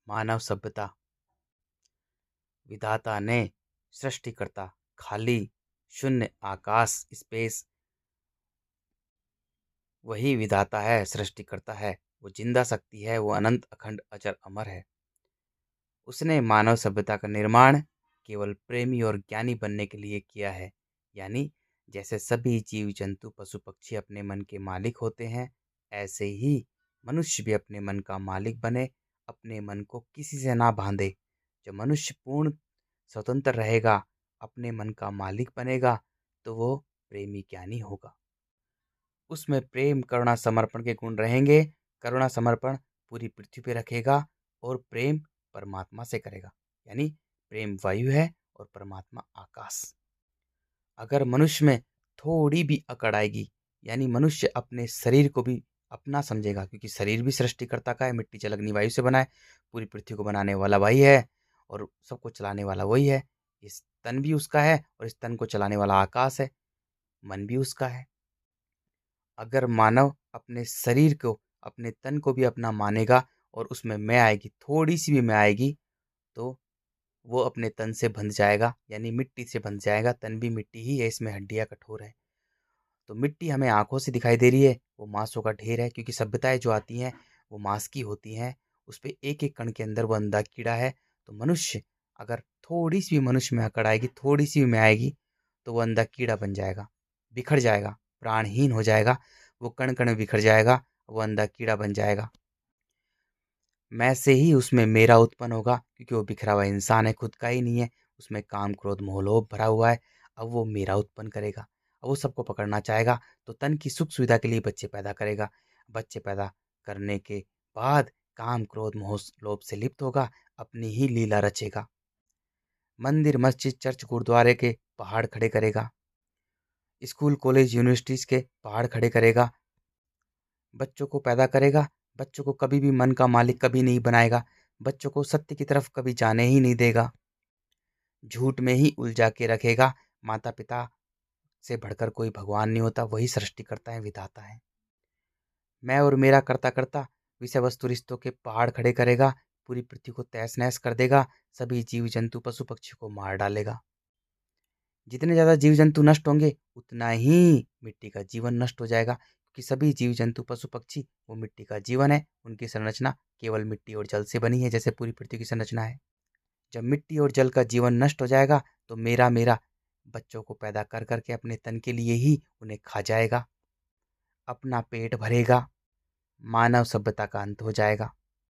मानव सभ्यता विधाता ने सृष्टिकर्ता खाली शून्य आकाश स्पेस वही विधाता है, सृष्टिकर्ता है। वो जिंदा शक्ति है, वो अनंत अखंड अजर अमर है। उसने मानव सभ्यता का निर्माण केवल प्रेमी और ज्ञानी बनने के लिए किया है। यानी जैसे सभी जीव जंतु पशु पक्षी अपने मन के मालिक होते हैं, ऐसे ही मनुष्य भी अपने मन का मालिक बने, अपने मन को किसी से ना बांधे। जब मनुष्य पूर्ण स्वतंत्र रहेगा, अपने मन का मालिक बनेगा, तो वो प्रेमी ज्ञानी होगा। उसमें प्रेम करुणा समर्पण के गुण रहेंगे। करुणा समर्पण पूरी पृथ्वी पे रखेगा और प्रेम परमात्मा से करेगा। यानी प्रेम वायु है और परमात्मा आकाश। अगर मनुष्य में थोड़ी भी अकड़ आएगी, यानी मनुष्य अपने शरीर को भी अपना समझेगा, क्योंकि शरीर भी सृष्टिकर्ता का है, मिट्टी जल अग्नि वायु से बना है। पूरी पृथ्वी को बनाने वाला वही है और सबको चलाने वाला वही है। इस तन भी उसका है और इस तन को चलाने वाला आकाश है। मन भी उसका है। अगर मानव अपने शरीर को, अपने तन को भी अपना मानेगा और उसमें मैं आएगी, थोड़ी सी भी मैं आएगी, तो वो अपने तन से बंध जाएगा, यानी मिट्टी से बंध जाएगा। तन भी मिट्टी ही है, इसमें हड्डियां कठोर है। तो मिट्टी हमें आंखों से दिखाई दे रही है, वो मांसों का ढेर है, क्योंकि सभ्यताएं जो आती हैं वो मांस की होती हैं। उस पे एक एक कण के अंदर वो अंधा कीड़ा है। तो मनुष्य, अगर थोड़ी सी भी मनुष्य में अकड़ आएगी, थोड़ी सी भी में आएगी, तो वो अंधा कीड़ा बन जाएगा, बिखर जाएगा, प्राणहीन हो जाएगा। वो कण कण बिखर जाएगा, वो अंधा कीड़ा बन जाएगा। मैं से ही उसमें मेरा उत्पन्न होगा, क्योंकि वो बिखरा हुआ इंसान है, खुद का ही नहीं है। उसमें काम क्रोध मोह लोभ भरा हुआ है। अब वो मेरा उत्पन्न करेगा, अब वो सबको पकड़ना चाहेगा, तो तन की सुख सुविधा के लिए बच्चे पैदा करेगा। बच्चे पैदा करने के बाद काम क्रोध मोह लोभ से लिप्त होगा, अपनी ही लीला रचेगा। मंदिर मस्जिद चर्च गुरुद्वारे के पहाड़ खड़े करेगा, स्कूल कॉलेज यूनिवर्सिटीज के पहाड़ खड़े करेगा। बच्चों को पैदा करेगा, बच्चों को कभी भी मन का मालिक कभी नहीं बनाएगा, बच्चों को सत्य की तरफ कभी जाने ही नहीं देगा, झूठ में ही उलझा के रखेगा। माता पिता से बढ़कर कोई भगवान नहीं होता, वही सृष्टि करता है, विधाता है। मैं और मेरा करता करता विषय वस्तु रिश्तों के पहाड़ खड़े करेगा, पूरी पृथ्वी को तहस नहस कर देगा, सभी जीव जंतु पशु पक्षी को मार डालेगा। जितने ज़्यादा जीव जंतु नष्ट होंगे, उतना ही मिट्टी का जीवन नष्ट हो जाएगा, क्योंकि सभी जीव जंतु पशु पक्षी वो मिट्टी का जीवन है। उनकी संरचना केवल मिट्टी और जल से बनी है, जैसे पूरी पृथ्वी की संरचना है। जब मिट्टी और जल का जीवन नष्ट हो जाएगा, तो मेरा मेरा बच्चों को पैदा कर करके अपने तन के लिए ही उन्हें खा जाएगा, अपना पेट भरेगा, मानव सभ्यता का अंत हो जाएगा।